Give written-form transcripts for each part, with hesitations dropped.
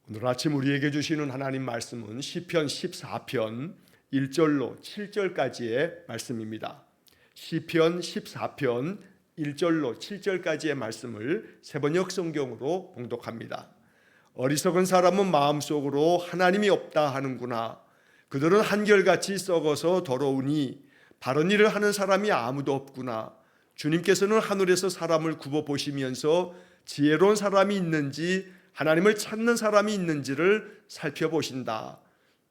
오늘 아침 우리에게 주시는 하나님 말씀은 시편 14편 1절로 7절까지의 말씀입니다. 시편 14편 1절로 7절까지의 말씀을 새번역 성경으로 봉독합니다. 어리석은 사람은 마음속으로 하나님이 없다 하는구나. 그들은 한결같이 썩어서 더러우니 바른 일을 하는 사람이 아무도 없구나. 주님께서는 하늘에서 사람을 굽어 보시면서 지혜로운 사람이 있는지 하나님을 찾는 사람이 있는지를 살펴보신다.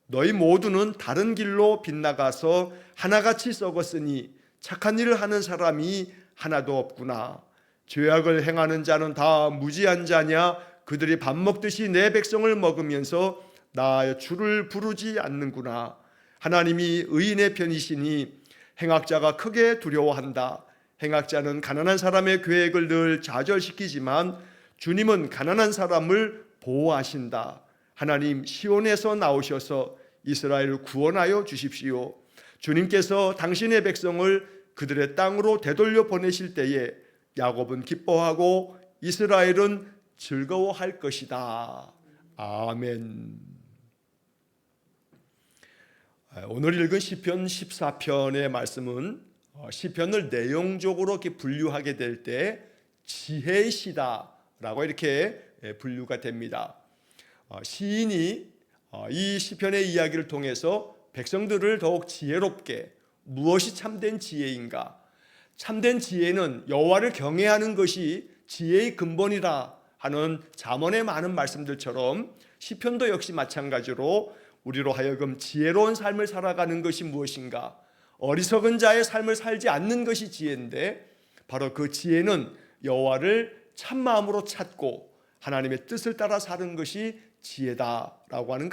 너희 모두는 다른 길로 빗나가서 하나같이 썩었으니 착한 일을 하는 사람이 하나도 없구나. 죄악을 행하는 자는 다 무지한 자냐? 그들이 밥 먹듯이 내 백성을 먹으면서 나 주를 부르지 않는구나. 하나님이 의인의 편이시니 행악자가 크게 두려워한다. 행악자는 가난한 사람의 계획을 늘 좌절시키지만 주님은 가난한 사람을 보호하신다. 하나님 시온에서 나오셔서 이스라엘을 구원하여 주십시오. 주님께서 당신의 백성을 그들의 땅으로 되돌려 보내실 때에 야곱은 기뻐하고 이스라엘은 즐거워할 것이다. 아멘. 오늘 읽은 시편 14편의 말씀은 시편을 내용적으로 이렇게 분류하게 될 때 지혜의 시다라고 이렇게 분류가 됩니다. 시인이 이 시편의 이야기를 통해서 백성들을 더욱 지혜롭게, 무엇이 참된 지혜인가? 참된 지혜는 여호와를 경외하는 것이 지혜의 근본이라 하는 잠언의 많은 말씀들처럼 시편도 역시 마찬가지로 우리로 하여금 지혜로운 삶을 살아가는 것이 무엇인가? 어리석은 자의 삶을 살지 않는 것이 지혜인데 바로 그 지혜는 여호와를 참마음으로 찾고 하나님의 뜻을 따라 사는 것이 지혜다라고 하는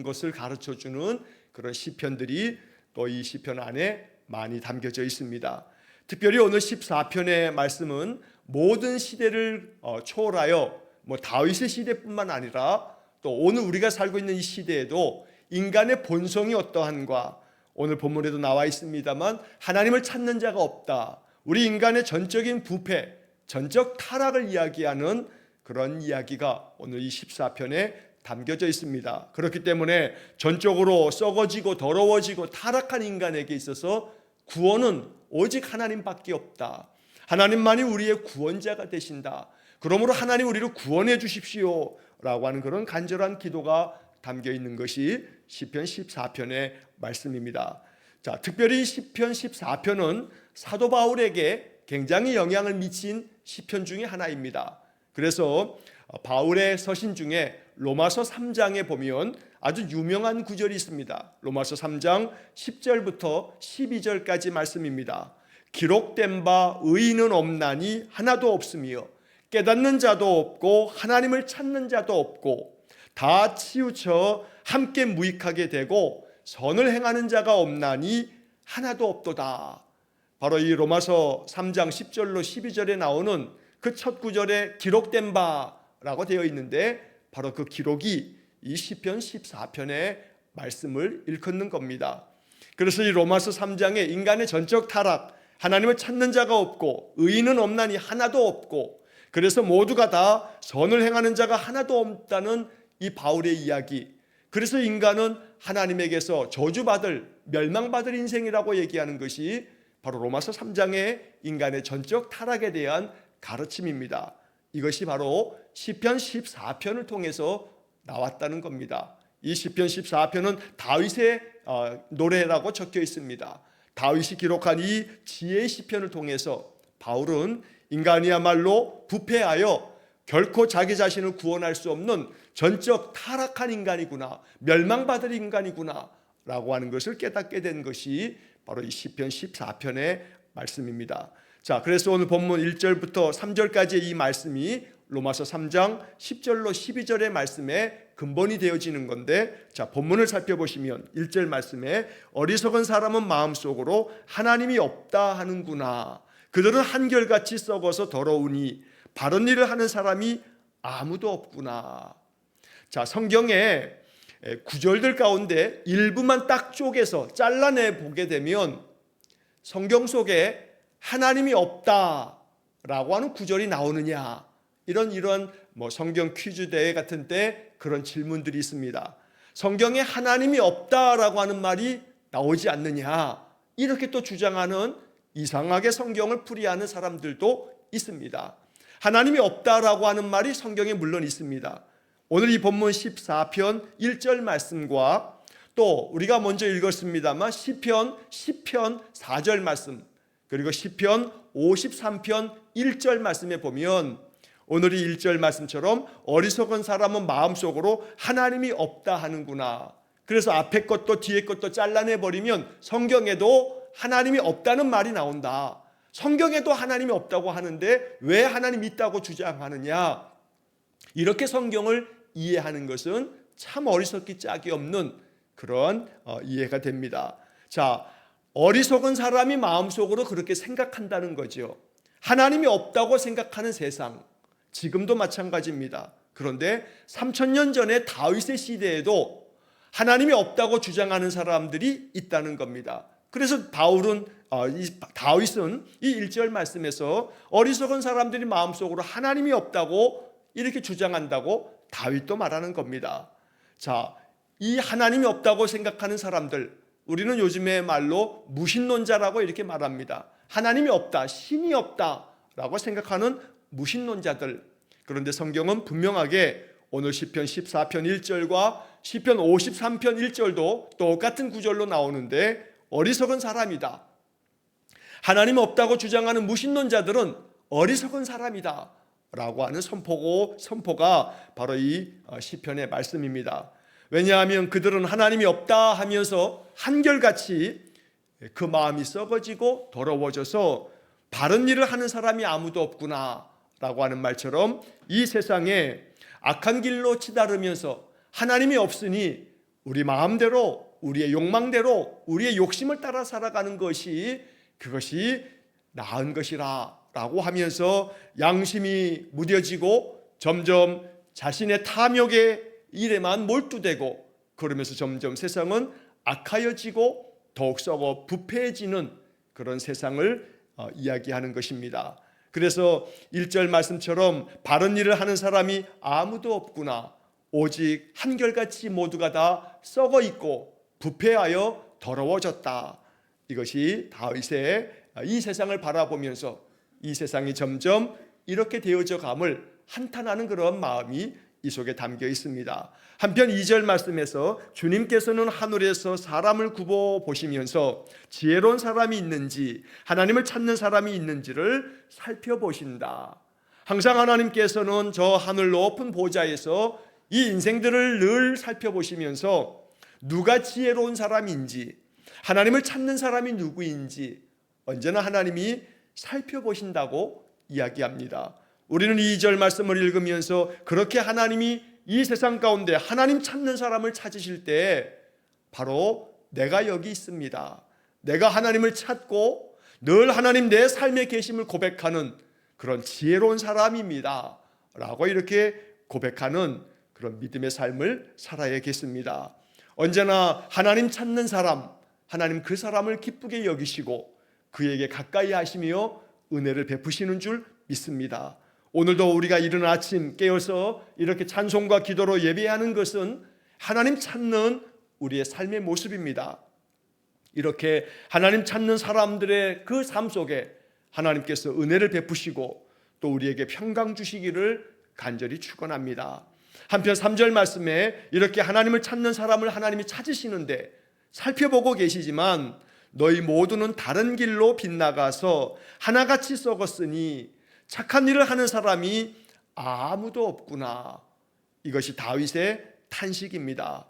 것을 가르쳐주는 그런 시편들이 또 이 시편 안에 많이 담겨져 있습니다. 특별히 오늘 14편의 말씀은 모든 시대를 초월하여 다윗의 시대뿐만 아니라 또 오늘 우리가 살고 있는 이 시대에도 인간의 본성이 어떠한가, 오늘 본문에도 나와 있습니다만 하나님을 찾는 자가 없다. 우리 인간의 전적인 부패, 전적 타락을 이야기하는 그런 이야기가 오늘 이 14편에 담겨져 있습니다. 그렇기 때문에 전적으로 썩어지고 더러워지고 타락한 인간에게 있어서 구원은 오직 하나님밖에 없다. 하나님만이 우리의 구원자가 되신다. 그러므로 하나님 우리를 구원해 주십시오 라고 하는 그런 간절한 기도가 담겨 있는 것이 시편 14편의 말씀입니다. 자, 특별히 시편 14편은 사도 바울에게 굉장히 영향을 미친 시편 중에 하나입니다. 그래서 바울의 서신 중에 로마서 3장에 보면 아주 유명한 구절이 있습니다. 로마서 3장 10절부터 12절까지 말씀입니다. 기록된 바 의인은 없나니 하나도 없으며 깨닫는 자도 없고 하나님을 찾는 자도 없고 다 치우쳐 함께 무익하게 되고 선을 행하는 자가 없나니 하나도 없도다. 바로 이 로마서 3장 10절로 12절에 나오는 그 첫 구절에 기록된 바라고 되어 있는데 바로 그 기록이 이 시편 14편의 말씀을 일컫는 겁니다. 그래서 이 로마서 3장에 인간의 전적 타락, 하나님을 찾는 자가 없고 의인은 없나니 하나도 없고 그래서 모두가 다 선을 행하는 자가 하나도 없다는 이 바울의 이야기, 그래서 인간은 하나님에게서 저주받을, 멸망받을 인생이라고 얘기하는 것이 바로 로마서 3장의 인간의 전적 타락에 대한 가르침입니다. 이것이 바로 시편 14편을 통해서 나왔다는 겁니다. 이 시편 14편은 다윗의 노래라고 적혀 있습니다. 다윗이 기록한 이 지혜의 시편을 통해서 바울은 인간이야말로 부패하여 결코 자기 자신을 구원할 수 없는 전적 타락한 인간이구나, 멸망받을 인간이구나 라고 하는 것을 깨닫게 된 것이 바로 이 시편 14편의 말씀입니다. 자, 그래서 오늘 본문 1절부터 3절까지의 이 말씀이 로마서 3장 10절로 12절의 말씀의 근본이 되어지는 건데, 자, 본문을 살펴보시면 1절 말씀에 어리석은 사람은 마음속으로 하나님이 없다 하는구나. 그들은 한결같이 썩어서 더러우니 바른 일을 하는 사람이 아무도 없구나. 자, 성경의 구절들 가운데 일부만 딱 쪼개서 잘라내 보게 되면 성경 속에 하나님이 없다라고 하는 구절이 나오느냐, 이런 성경 퀴즈 대회 같은 때 그런 질문들이 있습니다. 성경에 하나님이 없다라고 하는 말이 나오지 않느냐, 이렇게 또 주장하는 이상하게 성경을 풀이하는 사람들도 있습니다. 하나님이 없다라고 하는 말이 성경에 물론 있습니다. 오늘 이 본문 14편 1절 말씀과 또 우리가 먼저 읽었습니다만 시편 10편 4절 말씀, 그리고 시편 53편 1절 말씀에 보면 오늘 이 1절 말씀처럼 어리석은 사람은 마음속으로 하나님이 없다 하는구나. 그래서 앞에 것도 뒤에 것도 잘라내버리면 성경에도 하나님이 없다는 말이 나온다. 성경에도 하나님이 없다고 하는데 왜 하나님이 있다고 주장하느냐. 이렇게 성경을 이해하는 것은 참 어리석기 짝이 없는 그런 이해가 됩니다. 자, 어리석은 사람이 마음속으로 그렇게 생각한다는 거죠. 하나님이 없다고 생각하는 세상, 지금도 마찬가지입니다. 그런데 3000년 전에 다윗의 시대에도 하나님이 없다고 주장하는 사람들이 있다는 겁니다. 그래서 다윗은 이 1절 말씀에서 어리석은 사람들이 마음속으로 하나님이 없다고 이렇게 주장한다고 다윗도 말하는 겁니다. 자, 이 하나님이 없다고 생각하는 사람들, 우리는 요즘의 말로 무신론자라고 이렇게 말합니다. 하나님이 없다, 신이 없다라고 생각하는 무신론자들. 그런데 성경은 분명하게 오늘 시편 14편 1절과 시편 53편 1절도 똑같은 구절로 나오는데 어리석은 사람이다. 하나님 없다고 주장하는 무신론자들은 어리석은 사람이다 라고 하는 선포가 바로 이 시편의 말씀입니다. 왜냐하면 그들은 하나님이 없다 하면서 한결같이 그 마음이 썩어지고 더러워져서 바른 일을 하는 사람이 아무도 없구나 라고 하는 말처럼 이 세상에 악한 길로 치다르면서 하나님이 없으니 우리 마음대로, 우리의 욕망대로, 우리의 욕심을 따라 살아가는 그것이 나은 것이라 라고 하면서 양심이 무뎌지고 점점 자신의 탐욕의 일에만 몰두되고, 그러면서 점점 세상은 악하여지고 더욱 썩어 부패해지는 그런 세상을 이야기하는 것입니다. 그래서 1절 말씀처럼 바른 일을 하는 사람이 아무도 없구나, 오직 한결같이 모두가 다 썩어 있고 부패하여 더러워졌다. 이것이 다윗의 이 세상을 바라보면서 이 세상이 점점 이렇게 되어져 감을 한탄하는 그런 마음이 이 속에 담겨 있습니다. 한편 2절 말씀에서 주님께서는 하늘에서 사람을 굽어 보시면서 지혜로운 사람이 있는지, 하나님을 찾는 사람이 있는지를 살펴보신다. 항상 하나님께서는 저 하늘 높은 보좌에서 이 인생들을 늘 살펴보시면서 누가 지혜로운 사람인지, 하나님을 찾는 사람이 누구인지 언제나 하나님이 살펴보신다고 이야기합니다. 우리는 2절 말씀을 읽으면서 그렇게 하나님이 이 세상 가운데 하나님 찾는 사람을 찾으실 때 바로 내가 여기 있습니다, 내가 하나님을 찾고 늘 하나님 내 삶에 계심을 고백하는 그런 지혜로운 사람입니다 라고 이렇게 고백하는 그런 믿음의 삶을 살아야겠습니다. 언제나 하나님 찾는 사람, 하나님 그 사람을 기쁘게 여기시고 그에게 가까이 하시며 은혜를 베푸시는 줄 믿습니다. 오늘도 우리가 이른 아침 깨어서 이렇게 찬송과 기도로 예배하는 것은 하나님 찾는 우리의 삶의 모습입니다. 이렇게 하나님 찾는 사람들의 그 삶 속에 하나님께서 은혜를 베푸시고 또 우리에게 평강 주시기를 간절히 축원합니다. 한편 3절 말씀에 이렇게 하나님을 찾는 사람을 하나님이 찾으시는데 살펴보고 계시지만 너희 모두는 다른 길로 빗나가서 하나같이 썩었으니 착한 일을 하는 사람이 아무도 없구나. 이것이 다윗의 탄식입니다.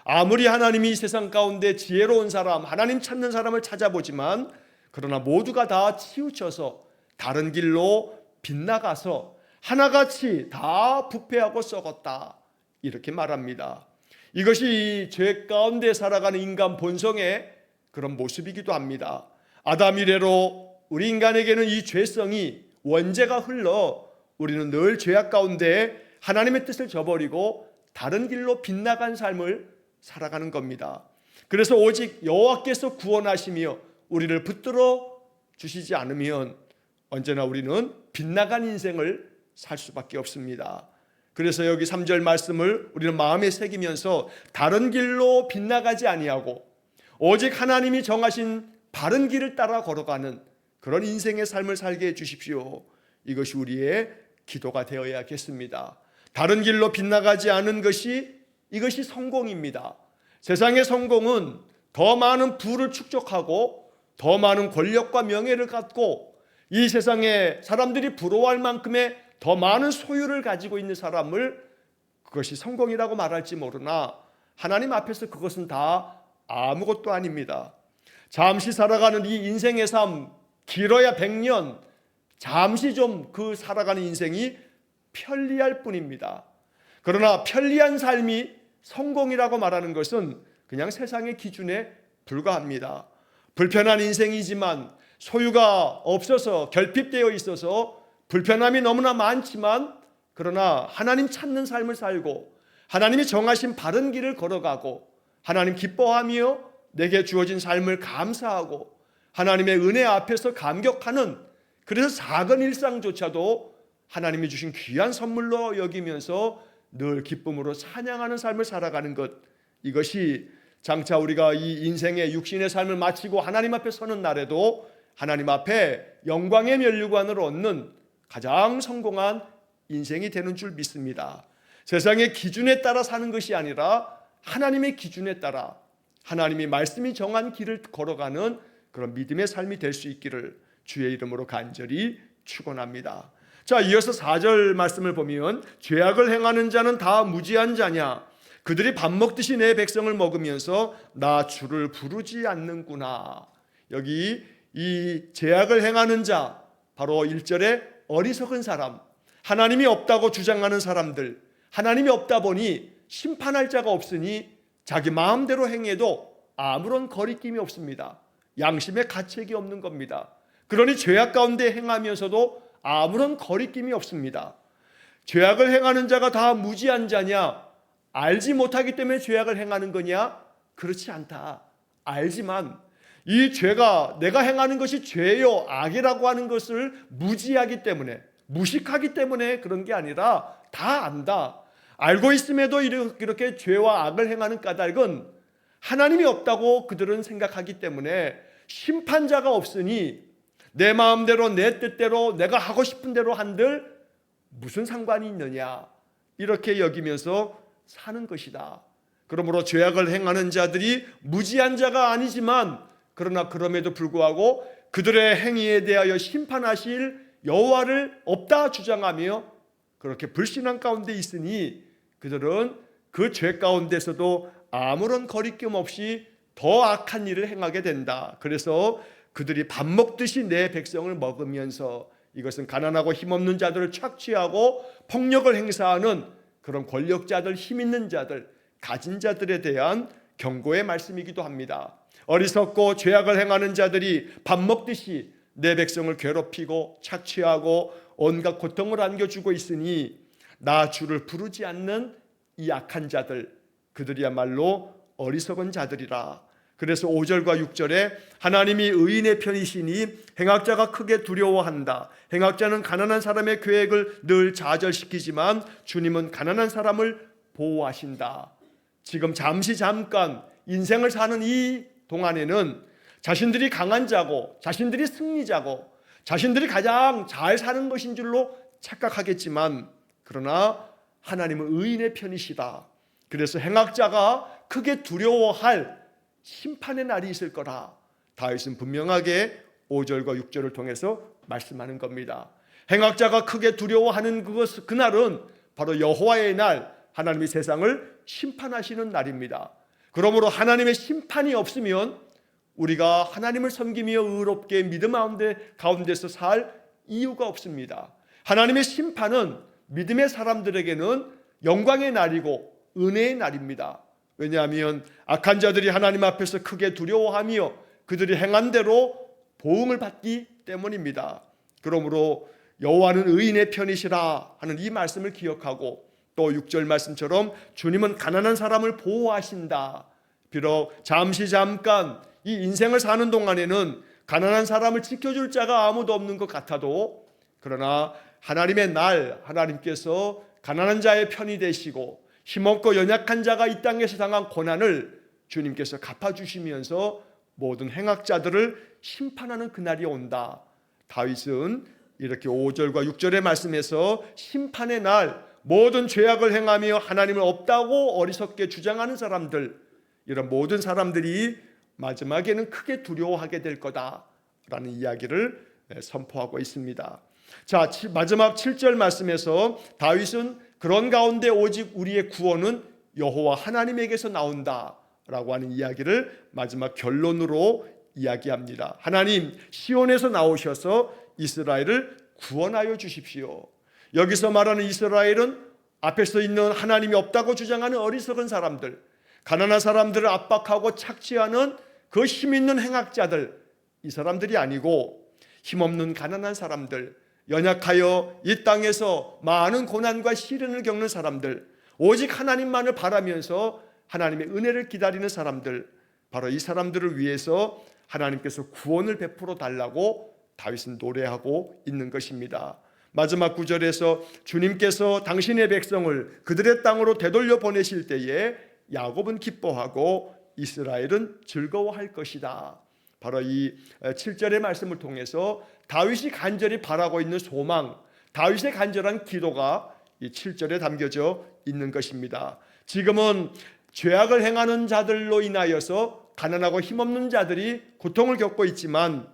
아무리 하나님이 이 세상 가운데 지혜로운 사람, 하나님 찾는 사람을 찾아보지만 그러나 모두가 다 치우쳐서 다른 길로 빗나가서 하나같이 다 부패하고 썩었다, 이렇게 말합니다. 이것이 죄 가운데 살아가는 인간 본성의 그런 모습이기도 합니다. 아담 이래로 우리 인간에게는 이 죄성이 원죄가 흘러 우리는 늘 죄악 가운데 하나님의 뜻을 저버리고 다른 길로 빗나간 삶을 살아가는 겁니다. 그래서 오직 여호와께서 구원하시며 우리를 붙들어 주시지 않으면 언제나 우리는 빗나간 인생을 살 수밖에 없습니다. 그래서 여기 3절 말씀을 우리는 마음에 새기면서 다른 길로 빗나가지 아니하고 오직 하나님이 정하신 바른 길을 따라 걸어가는 그런 인생의 삶을 살게 해 주십시오. 이것이 우리의 기도가 되어야겠습니다. 다른 길로 빗나가지 않은 것이 이것이 성공입니다. 세상의 성공은 더 많은 부를 축적하고 더 많은 권력과 명예를 갖고 이 세상에 사람들이 부러워할 만큼의 더 많은 소유를 가지고 있는 사람을 그것이 성공이라고 말할지 모르나 하나님 앞에서 그것은 다 아무것도 아닙니다. 잠시 살아가는 이 인생의 삶, 길어야 100년, 잠시 좀 그 살아가는 인생이 편리할 뿐입니다. 그러나 편리한 삶이 성공이라고 말하는 것은 그냥 세상의 기준에 불과합니다. 불편한 인생이지만 소유가 없어서 결핍되어 있어서 불편함이 너무나 많지만 그러나 하나님 찾는 삶을 살고 하나님이 정하신 바른 길을 걸어가고 하나님 기뻐하며 내게 주어진 삶을 감사하고 하나님의 은혜 앞에서 감격하는, 그래서 작은 일상조차도 하나님이 주신 귀한 선물로 여기면서 늘 기쁨으로 찬양하는 삶을 살아가는 것, 이것이 장차 우리가 이 인생의 육신의 삶을 마치고 하나님 앞에 서는 날에도 하나님 앞에 영광의 면류관을 얻는 가장 성공한 인생이 되는 줄 믿습니다. 세상의 기준에 따라 사는 것이 아니라 하나님의 기준에 따라 하나님이 말씀이 정한 길을 걸어가는 그런 믿음의 삶이 될 수 있기를 주의 이름으로 간절히 축원합니다. 자, 이어서 4절 말씀을 보면 죄악을 행하는 자는 다 무지한 자냐, 그들이 밥 먹듯이 내 백성을 먹으면서 나 주를 부르지 않는구나. 여기 이 죄악을 행하는 자, 바로 1절에 어리석은 사람, 하나님이 없다고 주장하는 사람들, 하나님이 없다 보니 심판할 자가 없으니 자기 마음대로 행해도 아무런 거리낌이 없습니다. 양심의 가책이 없는 겁니다. 그러니 죄악 가운데 행하면서도 아무런 거리낌이 없습니다. 죄악을 행하는 자가 다 무지한 자냐? 알지 못하기 때문에 죄악을 행하는 거냐? 그렇지 않다. 알지만 이 죄가 내가 행하는 것이 죄요 악이라고 하는 것을 무지하기 때문에, 무식하기 때문에 그런 게 아니라 다 안다. 알고 있음에도 이렇게 죄와 악을 행하는 까닭은 하나님이 없다고 그들은 생각하기 때문에 심판자가 없으니 내 마음대로 내 뜻대로 내가 하고 싶은 대로 한들 무슨 상관이 있느냐, 이렇게 여기면서 사는 것이다. 그러므로 죄악을 행하는 자들이 무지한 자가 아니지만 그러나 그럼에도 불구하고 그들의 행위에 대하여 심판하실 여호와를 없다 주장하며 그렇게 불신앙 가운데 있으니 그들은 그 죄 가운데서도 아무런 거리낌 없이 더 악한 일을 행하게 된다. 그래서 그들이 밥 먹듯이 내 백성을 먹으면서, 이것은 가난하고 힘없는 자들을 착취하고 폭력을 행사하는 그런 권력자들, 힘 있는 자들, 가진 자들에 대한 경고의 말씀이기도 합니다. 어리석고 죄악을 행하는 자들이 밥 먹듯이 내 백성을 괴롭히고 착취하고 온갖 고통을 안겨주고 있으니 나 주를 부르지 않는 이 악한 자들, 그들이야말로 어리석은 자들이라. 그래서 5절과 6절에 하나님이 의인의 편이시니 행악자가 크게 두려워한다. 행악자는 가난한 사람의 계획을 늘 좌절시키지만 주님은 가난한 사람을 보호하신다. 지금 잠깐 인생을 사는 이 동안에는 자신들이 강한 자고 자신들이 승리자고 자신들이 가장 잘 사는 것인 줄로 착각하겠지만 그러나 하나님은 의인의 편이시다. 그래서 행악자가 크게 두려워할 심판의 날이 있을 거라 다윗은 분명하게 5절과 6절을 통해서 말씀하는 겁니다. 행악자가 크게 두려워하는 그날은 바로 여호와의 날, 하나님이 세상을 심판하시는 날입니다. 그러므로 하나님의 심판이 없으면 우리가 하나님을 섬기며 의롭게 믿음 가운데서 살 이유가 없습니다. 하나님의 심판은 믿음의 사람들에게는 영광의 날이고 은혜의 날입니다. 왜냐하면 악한 자들이 하나님 앞에서 크게 두려워하며 그들이 행한 대로 보응을 받기 때문입니다. 그러므로 여호와는 의인의 편이시라 하는 이 말씀을 기억하고 또 6절 말씀처럼 주님은 가난한 사람을 보호하신다. 비록 잠깐 이 인생을 사는 동안에는 가난한 사람을 지켜줄 자가 아무도 없는 것 같아도 그러나 하나님의 날, 하나님께서 가난한 자의 편이 되시고 힘없고 연약한 자가 이 땅에서 당한 고난을 주님께서 갚아주시면서 모든 행악자들을 심판하는 그날이 온다. 다윗은 이렇게 5절과 6절의 말씀에서 심판의 날, 모든 죄악을 행하며 하나님을 없다고 어리석게 주장하는 사람들, 이런 모든 사람들이 마지막에는 크게 두려워하게 될 거다라는 이야기를 선포하고 있습니다. 자, 마지막 7절 말씀에서 다윗은 그런 가운데 오직 우리의 구원은 여호와 하나님에게서 나온다라고 하는 이야기를 마지막 결론으로 이야기합니다. 하나님 시온에서 나오셔서 이스라엘을 구원하여 주십시오. 여기서 말하는 이스라엘은 앞에서 있는 하나님이 없다고 주장하는 어리석은 사람들, 가난한 사람들을 압박하고 착취하는 그 힘있는 행악자들, 이 사람들이 아니고 힘없는 가난한 사람들, 연약하여 이 땅에서 많은 고난과 시련을 겪는 사람들, 오직 하나님만을 바라면서 하나님의 은혜를 기다리는 사람들, 바로 이 사람들을 위해서 하나님께서 구원을 베풀어 달라고 다윗은 노래하고 있는 것입니다. 마지막 구절에서 주님께서 당신의 백성을 그들의 땅으로 되돌려 보내실 때에 야곱은 기뻐하고 이스라엘은 즐거워할 것이다. 바로 이 7절의 말씀을 통해서 다윗이 간절히 바라고 있는 소망, 다윗의 간절한 기도가 이 7절에 담겨져 있는 것입니다. 지금은 죄악을 행하는 자들로 인하여서 가난하고 힘없는 자들이 고통을 겪고 있지만,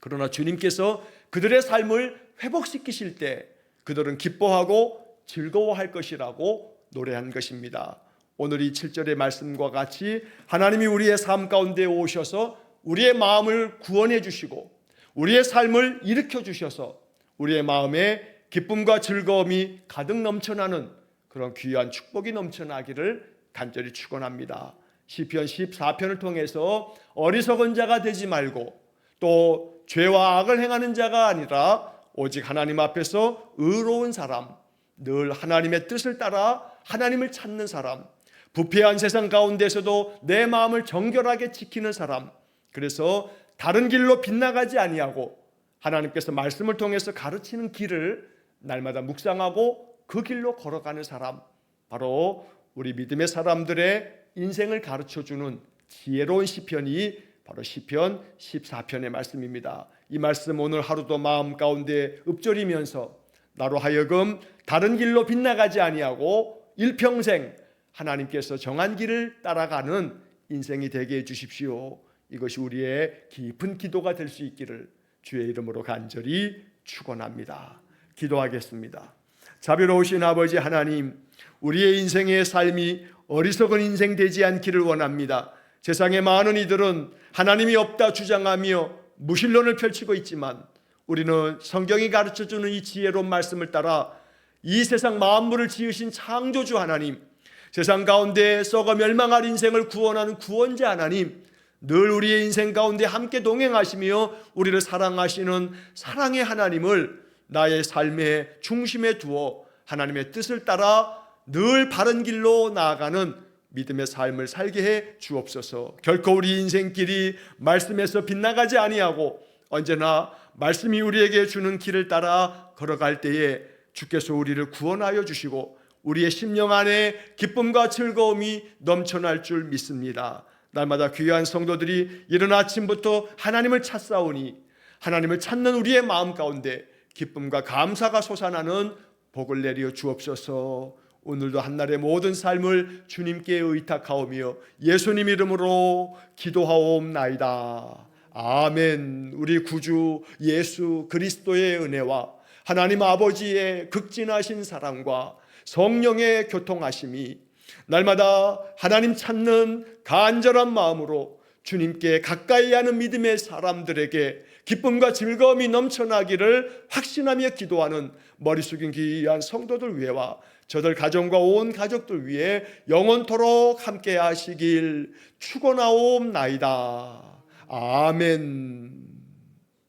그러나 주님께서 그들의 삶을 회복시키실 때 그들은 기뻐하고 즐거워할 것이라고 노래한 것입니다. 오늘 이 7절의 말씀과 같이 하나님이 우리의 삶 가운데 오셔서 우리의 마음을 구원해 주시고 우리의 삶을 일으켜 주셔서 우리의 마음에 기쁨과 즐거움이 가득 넘쳐나는 그런 귀한 축복이 넘쳐나기를 간절히 축원합니다. 시편 14편을 통해서 어리석은 자가 되지 말고 또 죄와 악을 행하는 자가 아니라 오직 하나님 앞에서 의로운 사람, 늘 하나님의 뜻을 따라 하나님을 찾는 사람, 부패한 세상 가운데서도 내 마음을 정결하게 지키는 사람, 그래서 다른 길로 빗나가지 아니하고 하나님께서 말씀을 통해서 가르치는 길을 날마다 묵상하고 그 길로 걸어가는 사람, 바로 우리 믿음의 사람들의 인생을 가르쳐주는 지혜로운 시편이 바로 시편 14편의 말씀입니다. 이 말씀 오늘 하루도 마음 가운데 읊조리면서 나로 하여금 다른 길로 빗나가지 아니하고 일평생 하나님께서 정한 길을 따라가는 인생이 되게 해주십시오. 이것이 우리의 깊은 기도가 될 수 있기를 주의 이름으로 간절히 축원합니다. 기도하겠습니다. 자비로우신 아버지 하나님, 우리의 인생의 삶이 어리석은 인생 되지 않기를 원합니다. 세상의 많은 이들은 하나님이 없다 주장하며 무신론을 펼치고 있지만 우리는 성경이 가르쳐주는 이 지혜로운 말씀을 따라 이 세상 만물을 지으신 창조주 하나님, 세상 가운데 썩어 멸망할 인생을 구원하는 구원자 하나님, 늘 우리의 인생 가운데 함께 동행하시며 우리를 사랑하시는 사랑의 하나님을 나의 삶의 중심에 두어 하나님의 뜻을 따라 늘 바른 길로 나아가는 믿음의 삶을 살게 해 주옵소서. 결코 우리 인생길이 말씀에서 빗나가지 아니하고 언제나 말씀이 우리에게 주는 길을 따라 걸어갈 때에 주께서 우리를 구원하여 주시고 우리의 심령 안에 기쁨과 즐거움이 넘쳐날 줄 믿습니다. 날마다 귀한 성도들이 이른 아침부터 하나님을 찾사오니 하나님을 찾는 우리의 마음 가운데 기쁨과 감사가 솟아나는 복을 내려 주옵소서. 오늘도 한날의 모든 삶을 주님께 의탁하오며 예수님 이름으로 기도하옵나이다. 아멘. 우리 구주 예수 그리스도의 은혜와 하나님 아버지의 극진하신 사랑과 성령의 교통하심이 날마다 하나님 찾는 간절한 마음으로 주님께 가까이 하는 믿음의 사람들에게 기쁨과 즐거움이 넘쳐나기를 확신하며 기도하는 머리 숙인 귀한 성도들 위해와 저들 가정과 온 가족들 위해 영원토록 함께 하시길 축원하옵나이다. 아멘.